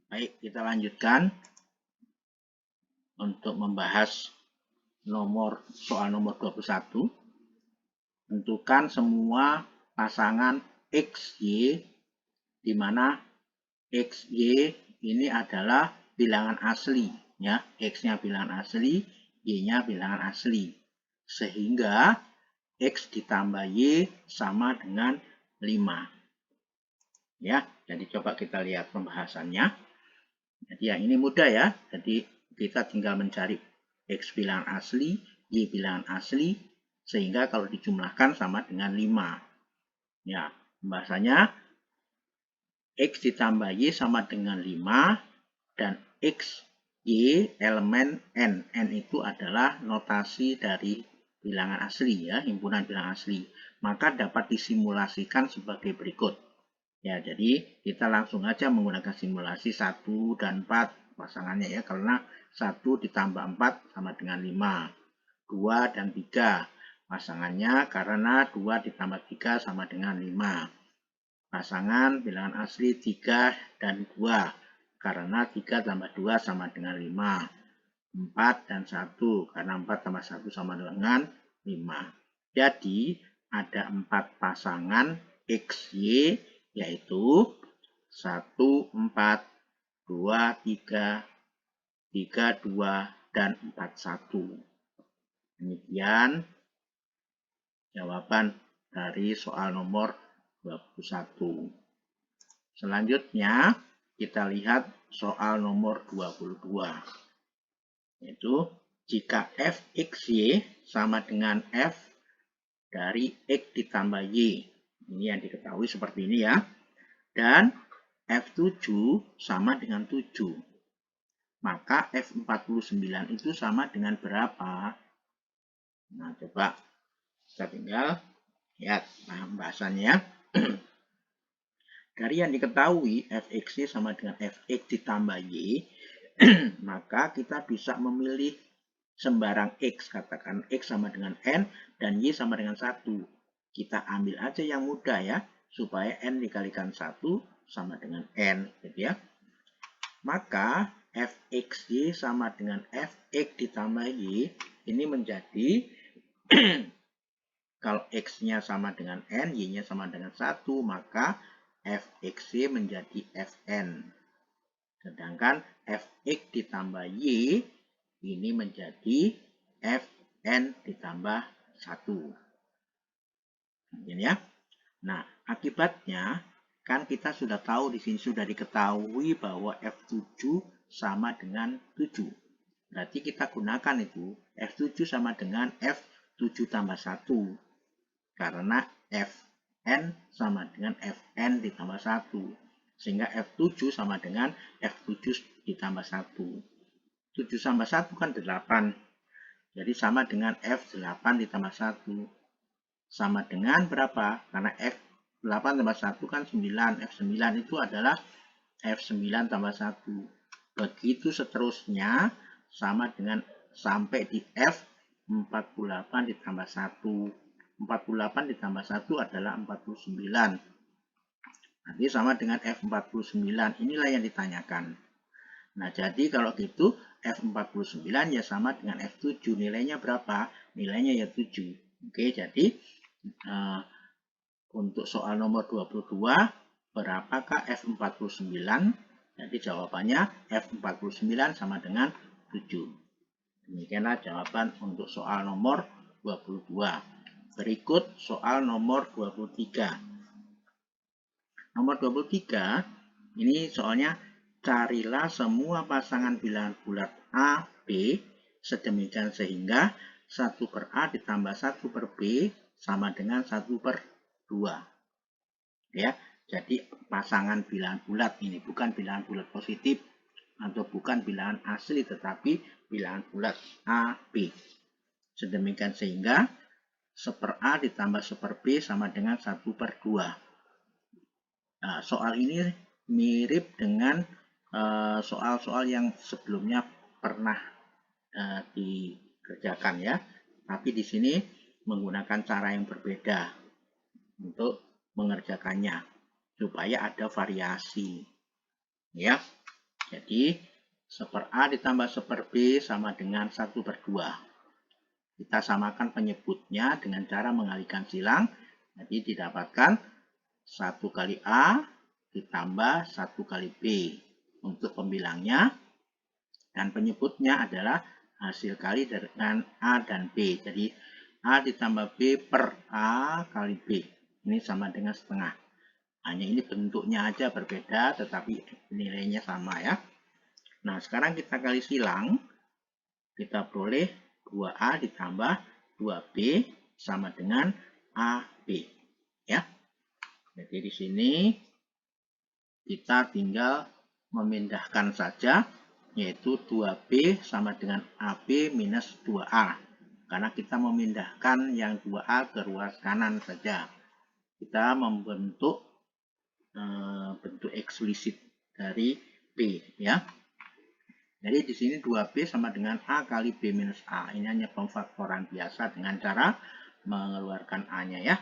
Baik, kita lanjutkan untuk membahas soal nomor 21. Tentukan semua pasangan XY di mana XY ini adalah bilangan asli, ya. X-nya bilangan asli, Y-nya bilangan asli. Sehingga X ditambah Y sama dengan 5. Ya, jadi coba kita lihat pembahasannya. Jadi yang ini mudah ya. Jadi kita tinggal mencari X bilangan asli, Y bilangan asli, sehingga kalau dijumlahkan sama dengan 5. Ya, pembahasannya X ditambah Y sama dengan 5, dan X, Y elemen N. N itu adalah notasi dari bilangan asli ya, himpunan bilangan asli. Maka dapat disimulasikan sebagai berikut. Ya, jadi kita langsung aja menggunakan simulasi 1 dan 4 pasangannya ya, karena 1 ditambah 4 sama dengan 5. 2 dan 3 pasangannya karena 2 ditambah 3 sama dengan 5. Pasangan bilangan asli 3 dan 2 karena 3 tambah 2 sama dengan 5. 4 dan 1 karena 4 tambah 1 sama dengan 5. Jadi ada 4 pasangan XY, yaitu 1, 4, 2, 3, 3, 2, dan 4, 1. Demikian jawaban dari soal nomor 21. Selanjutnya kita lihat soal nomor 22. Yaitu jika Fxy sama dengan F dari X ditambah Y. Ini yang diketahui seperti ini ya. Dan F7 sama dengan 7. Maka F49 itu sama dengan berapa? Nah, coba kita tinggal lihat pembahasannya. Dari yang diketahui Fx sama dengan Fx ditambah Y, maka kita bisa memilih sembarang X. Katakan X sama dengan N dan Y sama dengan 1. Kita ambil aja yang mudah ya, supaya N dikalikan 1 sama dengan N, gitu ya. Maka Fxy sama dengan Fx ditambah Y ini menjadi kalau X-nya sama dengan N, Y-nya sama dengan 1, maka Fxy menjadi Fn. Sedangkan Fx ditambah Y ini menjadi Fn ditambah 1. Ini ya. Nah, akibatnya kan kita sudah tahu di sini sudah diketahui bahwa F7 sama dengan 7. Berarti kita gunakan itu F7 sama dengan F7 tambah 1. Karena Fn sama dengan Fn ditambah 1. Sehingga F7 sama dengan F7 ditambah 1. 7 tambah 1 kan 8. Jadi sama dengan F8 ditambah 1. Sama dengan berapa? Karena F8 tambah 1 kan 9. F9 itu adalah F9 tambah 1. Begitu seterusnya sama dengan sampai di F48 ditambah 1. 48 ditambah 1 adalah 49. Nanti sama dengan F49. Inilah yang ditanyakan. Nah, jadi kalau gitu F49 ya sama dengan F7. Nilainya berapa? Nilainya ya 7. Oke, jadi untuk soal nomor 22, berapakah F49? Jadi jawabannya F49 sama dengan 7. Demikianlah jawaban untuk soal nomor 22. Berikut soal nomor 23. Nomor 23, ini soalnya carilah semua pasangan bilangan bulat A, B, sedemikian sehingga 1 per A ditambah 1 per B sama dengan 1 per 2. Ya, jadi pasangan bilangan bulat ini bukan bilangan bulat positif atau bukan bilangan asli, tetapi bilangan bulat A, B. Sedemikian sehingga 1 per A ditambah 1 per B sama dengan 1 per 2. Nah, soal ini mirip dengan soal-soal yang sebelumnya pernah dikerjakan ya. Tapi di sini menggunakan cara yang berbeda untuk mengerjakannya supaya ada variasi ya. Jadi 1/A ditambah 1/B sama dengan 1/2. Kita samakan penyebutnya dengan cara mengalihkan silang. Jadi didapatkan 1 kali A ditambah 1 kali B untuk pembilangnya. Dan penyebutnya adalah hasil kali dengan A dan B. Jadi A ditambah B per A kali B. Ini sama dengan setengah. Hanya ini bentuknya aja berbeda, tetapi nilainya sama ya. Nah, sekarang kita kali silang. Kita peroleh 2A ditambah 2B sama dengan AB. Ya. Jadi di sini kita tinggal memindahkan saja, yaitu 2B sama dengan AB minus 2A. Karena kita memindahkan yang 2A ke ruas kanan saja. Kita membentuk bentuk eksplisit dari B ya. Jadi di sini 2B sama dengan A kali B minus A. Ini hanya pemfaktoran biasa dengan cara mengeluarkan A-nya ya.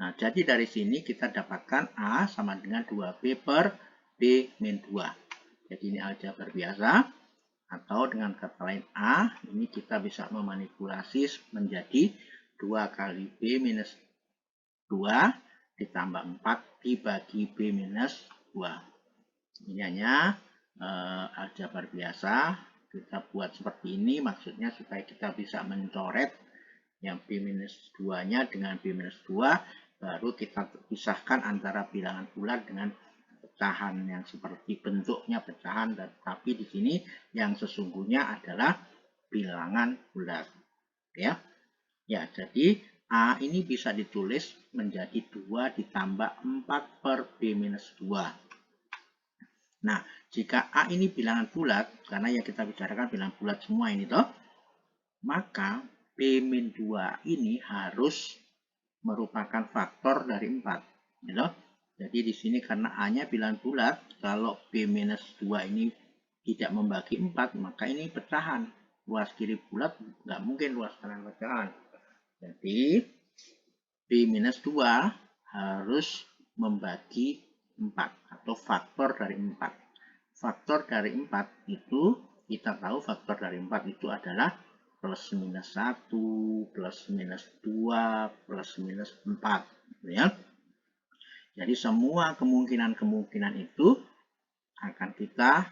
Nah, jadi dari sini kita dapatkan A sama dengan 2B per B min 2. Jadi ini aljabar biasa. Atau dengan kata lain A, ini kita bisa memanipulasi menjadi 2 kali B minus 2 ditambah 4 dibagi B minus 2. Ini hanya aljabar biasa. Kita buat seperti ini maksudnya supaya kita bisa mencoret yang B minus 2-nya dengan B minus 2. Baru kita pisahkan antara bilangan bulat dengan pecahan yang seperti bentuknya pecahan. Tapi di sini yang sesungguhnya adalah bilangan bulat. Ya, jadi A ini bisa ditulis menjadi 2 ditambah 4 per B minus 2. Nah, jika A ini bilangan bulat, karena yang kita bicarakan bilangan bulat semua ini toh, maka B min 2 ini harus merupakan faktor dari 4. Gitu. Jadi di sini karena A-nya bilangan bulat, kalau B minus 2 ini tidak membagi 4, maka ini pecahan. Luas kiri bulat, nggak mungkin luas kanan pecahan. Jadi B minus 2 harus membagi 4 atau faktor dari 4. Faktor dari 4 itu kita tahu faktor dari 4 itu adalah plus minus 1, plus minus 2, plus minus 4. Ya. Jadi semua kemungkinan-kemungkinan itu akan kita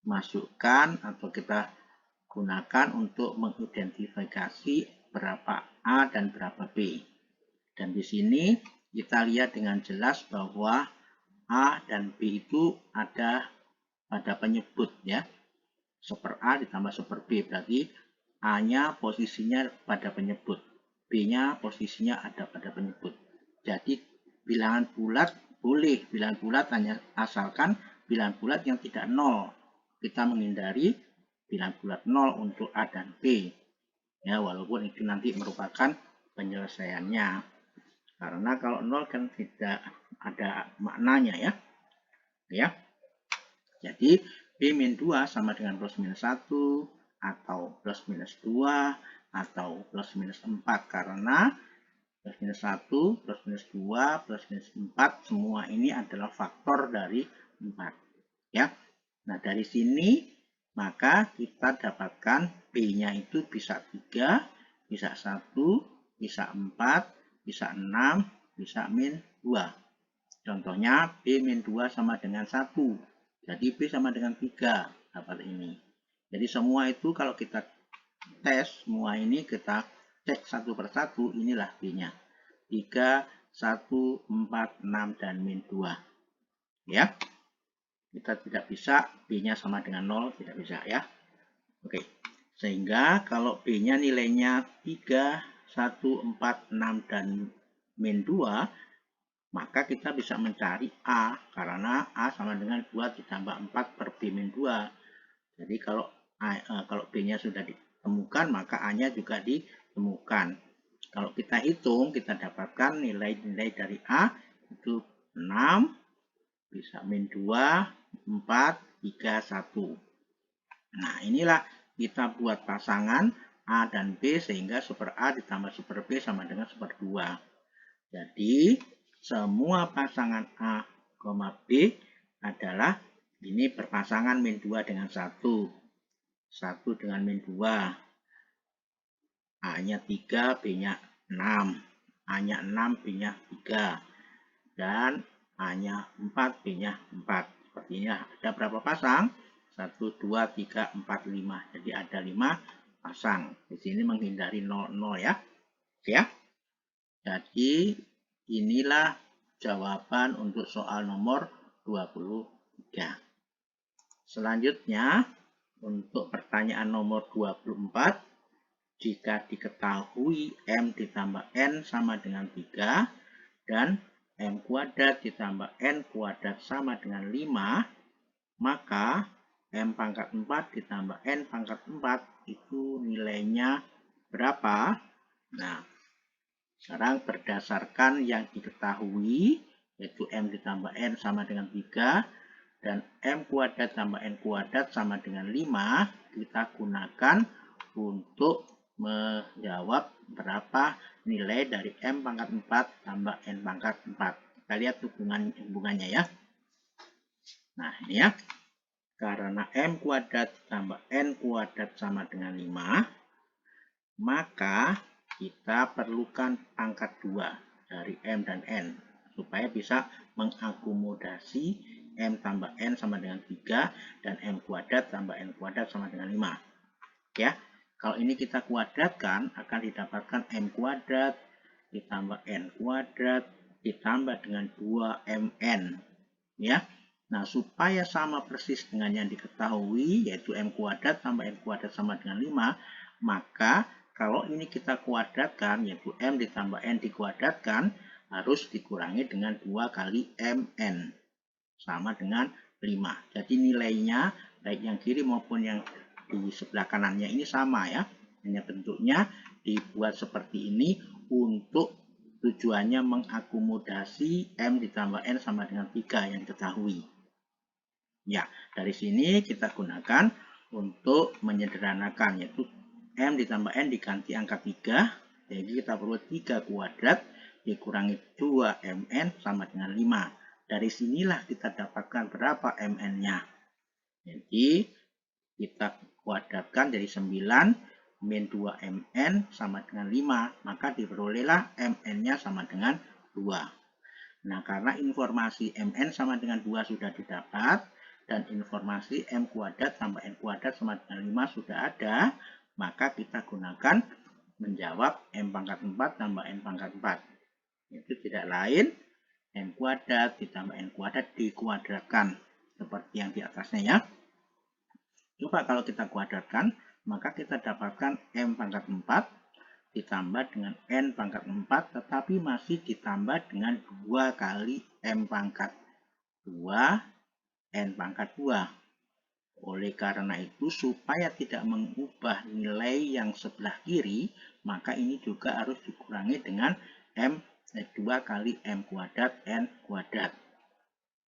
masukkan atau kita gunakan untuk mengidentifikasi berapa A dan berapa B. Dan di sini kita lihat dengan jelas bahwa A dan B itu ada pada penyebut ya. 1/A ditambah 1/B berarti A-nya posisinya pada penyebut, B-nya posisinya ada pada penyebut. Jadi bilangan bulat boleh, bilangan bulat hanya asalkan bilangan bulat yang tidak 0. Kita menghindari bilangan bulat 0 untuk A dan B. Ya, walaupun itu nanti merupakan penyelesaiannya. Karena kalau 0 kan tidak ada maknanya ya. Ya. Jadi B min 2 sama dengan plus minus 1 atau plus minus 2 atau plus minus 4 karena plus minus 1, plus minus 2, plus minus 4 semua ini adalah faktor dari 4. Ya. Nah, dari sini maka kita dapatkan B-nya itu bisa 3, bisa 1, bisa 4, bisa 6, bisa min 2. Contohnya B min 2 sama dengan 1. Jadi B sama dengan 3 dapat ini. Jadi semua itu kalau kita tes, semua ini kita cek satu persatu, inilah B-nya. 3, 1, 4, 6, dan min 2. Ya. Kita tidak bisa B-nya sama dengan 0, tidak bisa ya. Oke. Sehingga kalau B-nya nilainya 3, 1, 4, 6, dan min 2, maka kita bisa mencari A, karena A sama dengan 2 ditambah 4 per B min 2. Jadi kalau B-nya sudah ditemukan, maka A-nya juga ditemukan. Kalau kita hitung, kita dapatkan nilai-nilai dari A itu 6, bisa min 2, 4, 3, 1. Nah, inilah kita buat pasangan A dan B sehingga 1/A ditambah 1/B sama dengan 1/2. Jadi, semua pasangan A, B adalah Ini berpasangan min 2 dengan 1. 1 dengan min 2. A-nya 3, B-nya 6. A-nya 6, B-nya 3. Dan A-nya 4, B-nya 4. Seperti ini ada berapa pasang? 1, 2, 3, 4, 5. Jadi ada 5 pasang. Di sini menghindari 0, 0 ya. Oke ya. Jadi inilah jawaban untuk soal nomor 23. Selanjutnya untuk pertanyaan nomor 24. Jika diketahui M ditambah N sama dengan 3 dan M kuadrat ditambah N kuadrat sama dengan 5, maka M pangkat 4 ditambah N pangkat 4 itu nilainya berapa? Nah, sekarang berdasarkan yang diketahui, yaitu M ditambah N sama dengan 3, dan M kuadrat tambah N kuadrat sama dengan 5, kita gunakan untuk menjawab berapa nilai dari M pangkat 4 tambah N pangkat 4. Kita lihat hubungannya ya. Nah, ini ya. Karena M kuadrat tambah N kuadrat sama dengan 5, maka kita perlukan pangkat 2 dari M dan N supaya bisa mengakomodasi M tambah N sama dengan 3 dan M kuadrat tambah N kuadrat sama dengan 5. Ya, kalau ini kita kuadratkan akan didapatkan M kuadrat ditambah N kuadrat ditambah dengan 2MN. Ya. Nah, supaya sama persis dengan yang diketahui yaitu M kuadrat tambah N kuadrat sama dengan 5, maka kalau ini kita kuadratkan, yaitu M ditambah N dikuadratkan, harus dikurangi dengan 2 kali MN. Sama dengan 5. Jadi nilainya, baik yang kiri maupun yang di sebelah kanannya ini sama ya. Hanya bentuknya dibuat seperti ini untuk tujuannya mengakomodasi M ditambah N sama dengan 3 yang diketahui. Ya, dari sini kita gunakan untuk menyederhanakan, yaitu M ditambah N diganti angka 3, jadi kita perlu 3 kuadrat dikurangi 2MN sama dengan 5. Dari sinilah kita dapatkan berapa MN-nya. Jadi kita kuadratkan dari 9 min 2MN sama dengan 5, maka diperolehlah MN-nya sama dengan 2. Nah, karena informasi MN sama dengan 2 sudah didapat, dan informasi M kuadrat tambah N kuadrat sama dengan 5 sudah ada, maka kita gunakan menjawab M pangkat 4 tambah N pangkat 4. Itu tidak lain, M kuadrat ditambah N kuadrat dikuadratkan. Seperti yang di atasnya ya. Coba kalau kita kuadratkan, maka kita dapatkan M pangkat 4 ditambah dengan N pangkat 4, tetapi masih ditambah dengan 2 kali M pangkat 2, N pangkat 2. Oleh karena itu, supaya tidak mengubah nilai yang sebelah kiri, maka ini juga harus dikurangi dengan M 2 kali M kuadrat N kuadrat.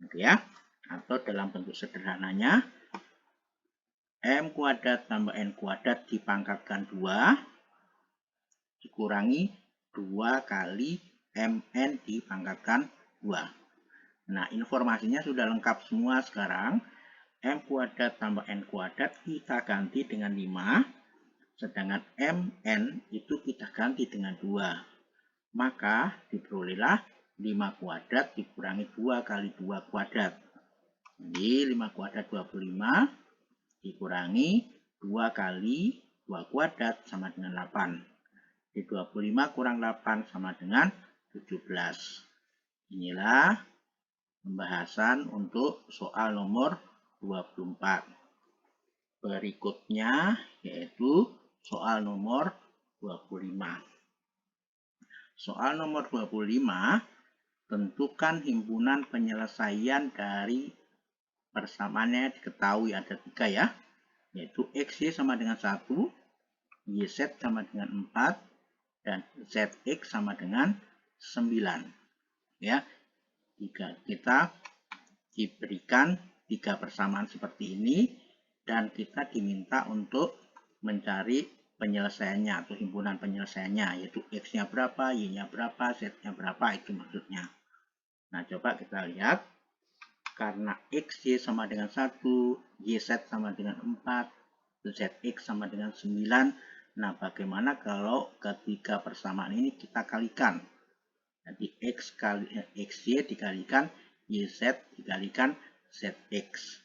Oke ya. Atau dalam bentuk sederhananya, M kuadrat tambah N kuadrat dipangkatkan 2, dikurangi 2 kali MN dipangkatkan 2. Nah, informasinya sudah lengkap semua sekarang. M kuadrat tambah N kuadrat kita ganti dengan 5, sedangkan MN itu kita ganti dengan 2. Maka diperolehlah 5 kuadrat dikurangi 2 kali 2 kuadrat. Jadi 5 kuadrat 25 dikurangi 2 kali 2 kuadrat sama dengan 8. Di 25 kurang 8 sama dengan 17. Inilah pembahasan untuk soal nomor 24. Berikutnya yaitu soal nomor 25. Soal nomor 25, tentukan himpunan penyelesaian dari persamaannya diketahui ada 3 ya, yaitu XY sama dengan 1, YZ sama dengan 4, dan ZX sama dengan 9. Ya, jika kita diberikan 3 persamaan seperti ini dan kita diminta untuk mencari penyelesaiannya atau himpunan penyelesaiannya, yaitu X-nya berapa, Y-nya berapa, Z-nya berapa, itu maksudnya. Nah, coba kita lihat. karena XY sama dengan 1, YZ sama dengan 4, ZX sama dengan 9. Nah, bagaimana kalau ketiga persamaan ini kita kalikan? Jadi XY dikalikan YZ dikalikan ZX.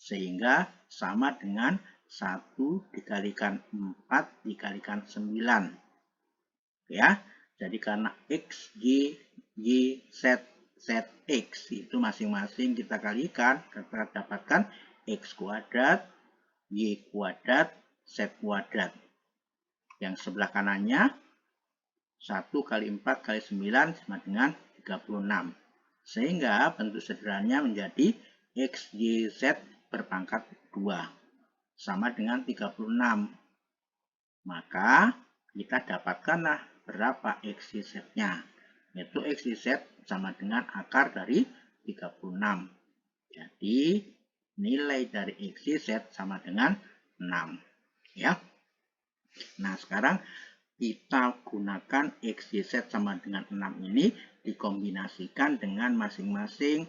Sehingga sama dengan 1 dikalikan 4 dikalikan 9. Ya, jadi karena X, Y, Z, ZX itu masing-masing kita kalikan, kita dapatkan X kuadrat, Y kuadrat, Z kuadrat. Yang sebelah kanannya 1 kali 4 kali 9 sama dengan 36. Sehingga bentuk sederhananya menjadi X, Y, Z berpangkat 2 sama dengan 36. Maka kita dapatkanlah berapa X, Y, Z-nya. Yaitu X, Y, Z sama dengan akar dari 36. Jadi nilai dari X, Y, Z sama dengan 6. Ya. Nah, sekarang kita gunakan X, Y, Z sama dengan 6 ini dikombinasikan dengan masing-masing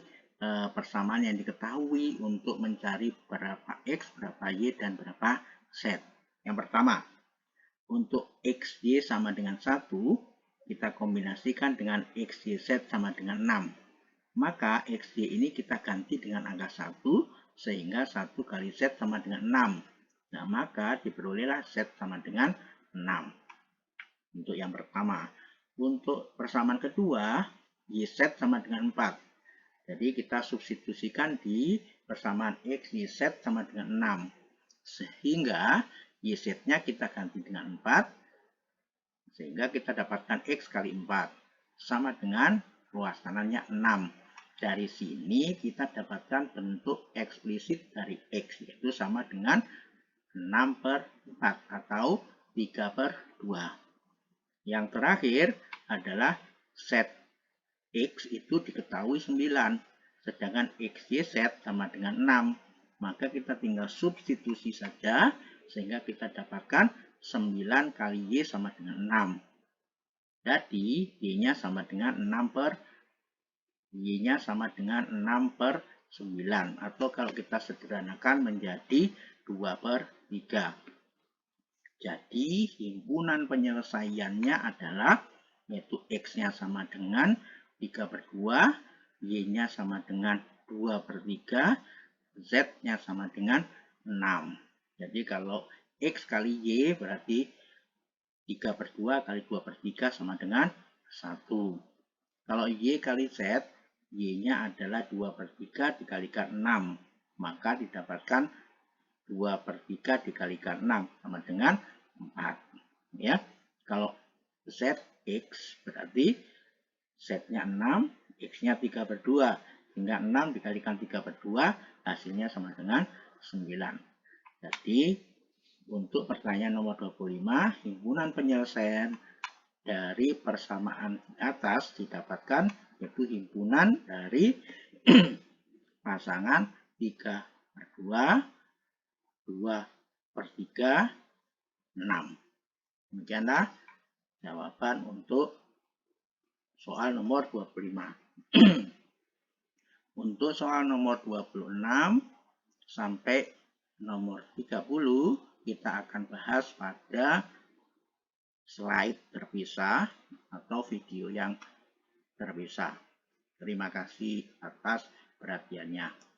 persamaan yang diketahui untuk mencari berapa X, berapa Y, dan berapa Z. Yang pertama, untuk XY sama dengan 1, kita kombinasikan dengan XYZ sama dengan 6. Maka XY ini kita ganti dengan angka 1, sehingga 1 kali Z sama dengan 6. Nah, maka diperolehlah Z sama dengan 6. Untuk yang pertama. Untuk persamaan kedua, YZ sama dengan 4. Jadi kita substitusikan di persamaan X, YZ sama dengan 6. Sehingga YZ-nya kita ganti dengan 4, sehingga kita dapatkan X kali 4, sama dengan ruas kanannya 6. Dari sini kita dapatkan bentuk eksplisit dari X, yaitu sama dengan 6/4 atau 3/2. Yang terakhir adalah ZX itu diketahui 9, sedangkan XYZ sama dengan 6. Maka kita tinggal substitusi saja, sehingga kita dapatkan 9 kali Y sama dengan 6. Jadi Y-nya sama dengan 6/Y-nya sama dengan 6/9. Atau kalau kita sederhanakan menjadi 2/3. Jadi himpunan penyelesaiannya adalah yaitu X-nya sama dengan 3/2, Y-nya sama dengan 2/3, Z-nya sama dengan 6. Jadi kalau X kali Y berarti 3/2 kali 2/3 sama dengan 1. Kalau Y kali Z, Y-nya adalah 2/3 dikalikan 6. Maka didapatkan 2/3 dikalikan 6 sama dengan 4. Ya. Kalau ZX berarti Z-nya 6, X-nya 3/2. Sehingga 6 dikalikan 3/2 hasilnya sama dengan 9. Jadi untuk pertanyaan nomor 25, himpunan penyelesaian dari persamaan di atas didapatkan yaitu himpunan dari pasangan 3/2, 2/3, 6. Demikianlah jawaban untuk soal nomor 25. Untuk soal nomor 26 sampai nomor 30 kita akan bahas pada slide terpisah atau video yang terpisah. Terima kasih atas perhatiannya.